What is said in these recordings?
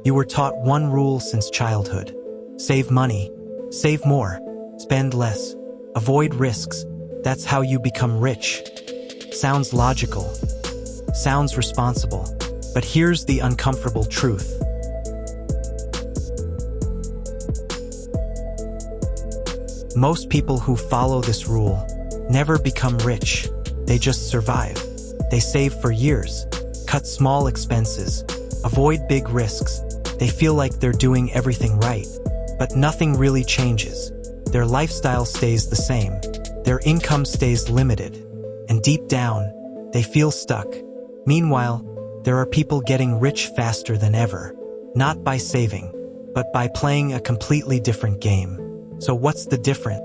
You were taught one rule since childhood. Save money, save more, spend less, avoid risks. That's how you become rich. Sounds logical, sounds responsible, but here's the uncomfortable truth. Most people who follow this rule never become rich. They just survive. They save for years, cut small expenses, avoid big risks. They feel like they're doing everything right, but nothing really changes. Their lifestyle stays the same. Their income stays limited, and deep down, they feel stuck. Meanwhile, there are people getting rich faster than ever, not by saving, but by playing a completely different game. So what's the difference?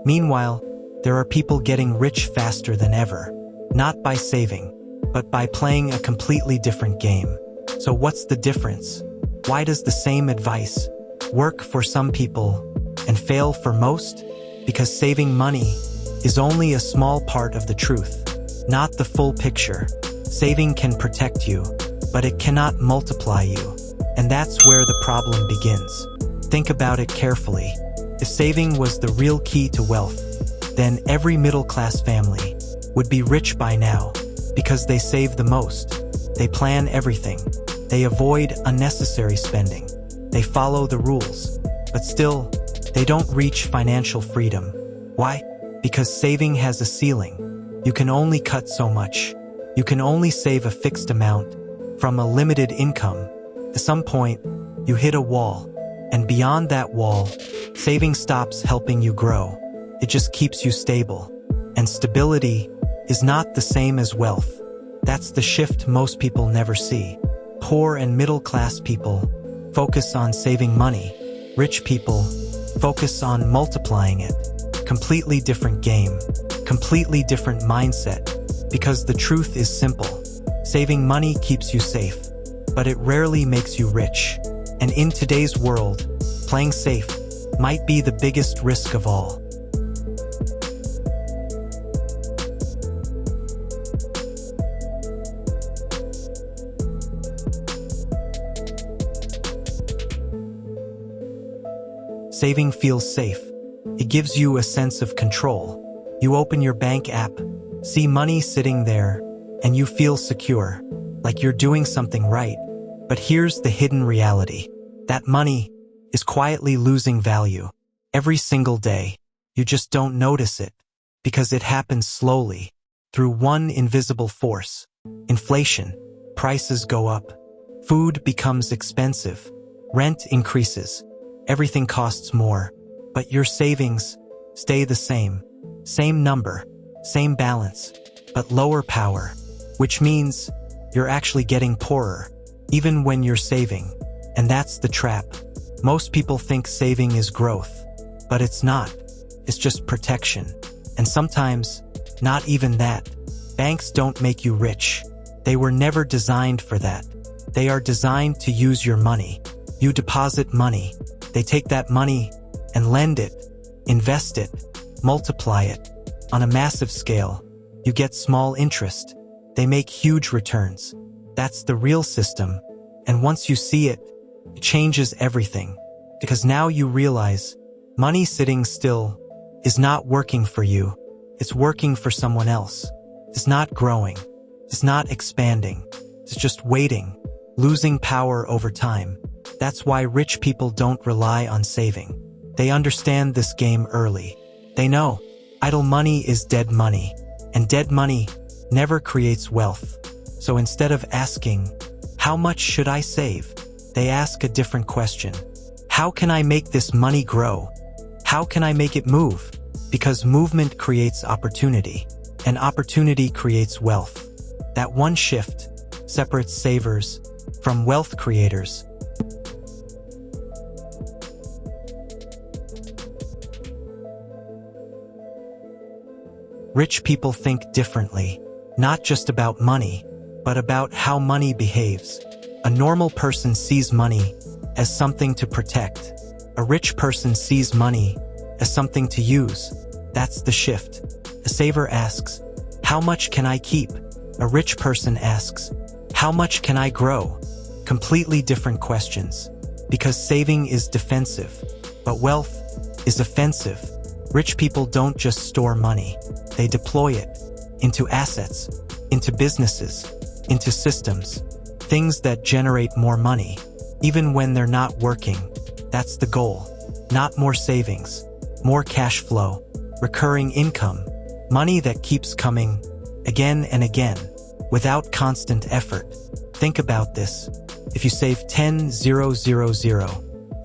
Meanwhile, there are people getting rich faster than ever, not by saving, but by playing a completely different game. So what's the difference? Why does the same advice work for some people and fail for most? Because saving money is only a small part of the truth, not the full picture. Saving can protect you, but it cannot multiply you. And that's where the problem begins. Think about it carefully. If saving was the real key to wealth, then every middle-class family would be rich by now, because they save the most. They plan everything. They avoid unnecessary spending. They follow the rules. But still, they don't reach financial freedom. Why? Because saving has a ceiling. You can only cut so much. You can only save a fixed amount from a limited income. At some point, you hit a wall. And beyond that wall, saving stops helping you grow. It just keeps you stable. And stability is not the same as wealth. That's the shift most people never see. Poor and middle-class people focus on saving money. Rich people focus on multiplying it. Completely different game. Completely different mindset. Because the truth is simple. Saving money keeps you safe, but it rarely makes you rich. And in today's world, playing safe might be the biggest risk of all. Saving feels safe. It gives you a sense of control. You open your bank app, see money sitting there, and you feel secure, like you're doing something right. But here's the hidden reality. That money is quietly losing value. Every single day, you just don't notice it, because it happens slowly, through one invisible force. Inflation. Prices go up. Food becomes expensive. Rent increases. Everything costs more, but your savings stay the same. Same number, same balance, but lower power, which means you're actually getting poorer, even when you're saving. And that's the trap. Most people think saving is growth, but it's not. It's just protection. And sometimes, not even that. Banks don't make you rich. They were never designed for that. They are designed to use your money. You deposit money. They take that money and lend it, invest it, multiply it. On a massive scale, you get small interest. They make huge returns. That's the real system. And once you see it, it changes everything. Because now you realize money sitting still is not working for you. It's working for someone else. It's not growing. It's not expanding. It's just waiting, losing power over time. That's why rich people don't rely on saving. They understand this game early. They know idle money is dead money, and dead money never creates wealth. So instead of asking, how much should I save? They ask a different question. How can I make this money grow? How can I make it move? Because movement creates opportunity, and opportunity creates wealth. That one shift separates savers from wealth creators. Rich people think differently, not just about money, but about how money behaves. A normal person sees money as something to protect. A rich person sees money as something to use. That's the shift. A saver asks, how much can I keep? A rich person asks, how much can I grow? Completely different questions. Because saving is defensive, but wealth is offensive. Rich people don't just store money. They deploy it into assets, into businesses, into systems, things that generate more money, even when they're not working. That's the goal. Not more savings, more cash flow, recurring income, money that keeps coming again and again, without constant effort. Think about this. If you save 10,000,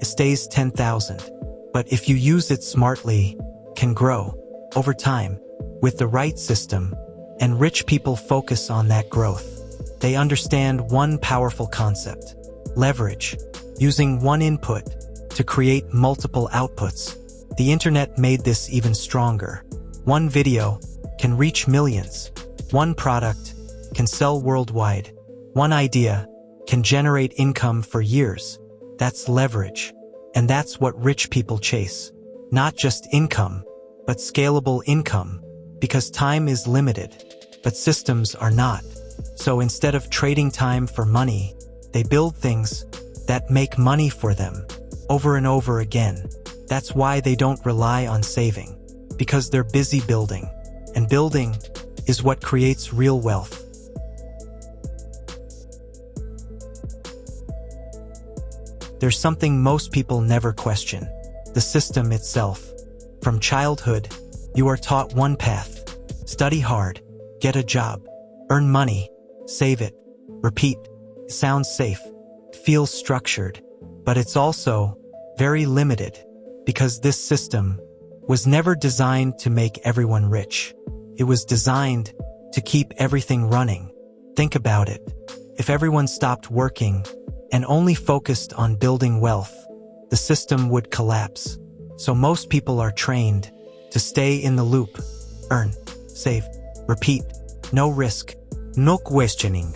it stays 10,000. But if you use it smartly, can grow over time with the right system, and rich people focus on that growth. They understand one powerful concept: leverage, using one input to create multiple outputs. The internet made this even stronger. One video can reach millions. One product can sell worldwide. One idea can generate income for years. That's leverage. And that's what rich people chase. Not just income, but scalable income. Because time is limited, but systems are not. So instead of trading time for money, they build things that make money for them over and over again. That's why they don't rely on saving, because they're busy building. And building is what creates real wealth. There's something most people never question: the system itself. From childhood, you are taught one path: study hard, get a job, earn money, save it, repeat. Sounds safe, feels structured, but it's also very limited, because this system was never designed to make everyone rich. It was designed to keep everything running. Think about it. If everyone stopped working and only focused on building wealth, the system would collapse. So most people are trained to stay in the loop: earn, save, repeat, no risk, no questioning,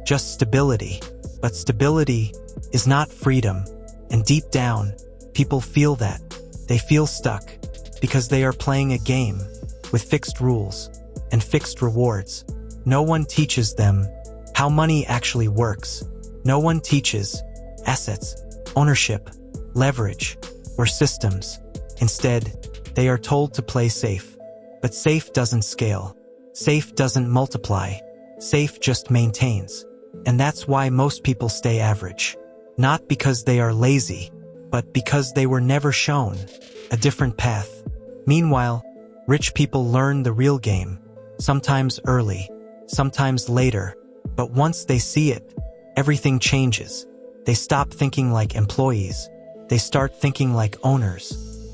just stability. But stability is not freedom, and deep down, people feel that. They feel stuck because they are playing a game with fixed rules and fixed rewards. No one teaches them how money actually works. No one teaches assets, ownership, leverage, or systems. Instead, they are told to play safe. But safe doesn't scale. Safe doesn't multiply. Safe just maintains. And that's why most people stay average. Not because they are lazy, but because they were never shown a different path. Meanwhile, rich people learn the real game, sometimes early, sometimes later. But once they see it, everything changes. They stop thinking like employees. They start thinking like owners.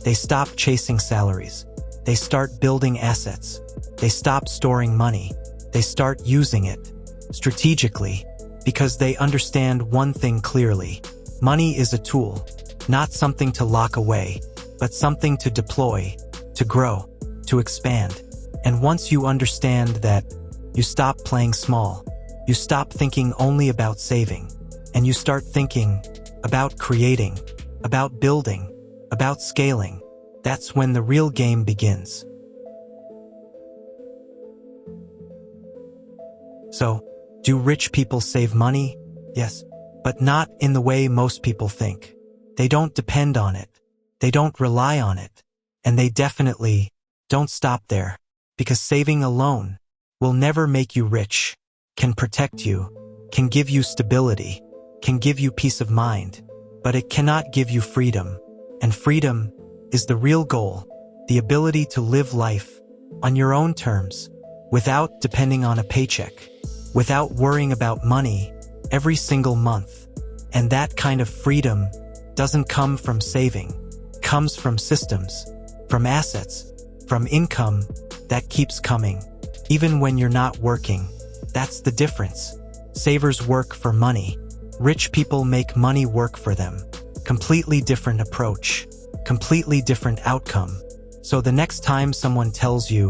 They stop chasing salaries. They start building assets. They stop storing money. They start using it strategically, because they understand one thing clearly: money is a tool, not something to lock away, but something to deploy, to grow, to expand. And once you understand that, you stop playing small. You stop thinking only about saving, and you start thinking about creating, about building, about scaling. That's when the real game begins. So, do rich people save money? Yes, but not in the way most people think. They don't depend on it. They don't rely on it. And they definitely don't stop there, because saving alone will never make you rich, can protect you, can give you stability, can give you peace of mind, but it cannot give you freedom. And freedom is the real goal, the ability to live life on your own terms, without depending on a paycheck, without worrying about money every single month. And that kind of freedom doesn't come from saving, it comes from systems, from assets, from income that keeps coming, even when you're not working. That's the difference. Savers work for money. Rich people make money work for them. Completely different approach, completely different outcome. So the next time someone tells you,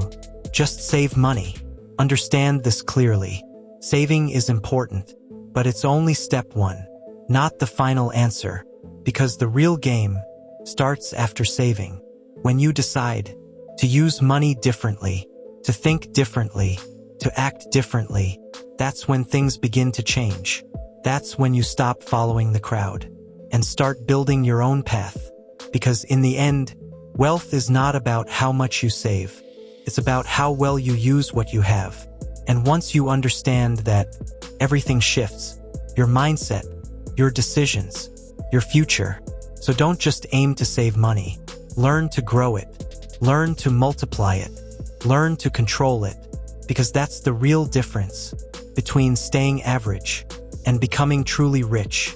just save money, understand this clearly. Saving is important, but it's only step one, not the final answer, because the real game starts after saving. When you decide to use money differently, to think differently, to act differently, that's when things begin to change. That's when you stop following the crowd and start building your own path. Because in the end, wealth is not about how much you save. It's about how well you use what you have. And once you understand that, everything shifts. Your mindset, your decisions, your future. So don't just aim to save money. Learn to grow it. Learn to multiply it. Learn to control it. Because that's the real difference between staying average and becoming truly rich.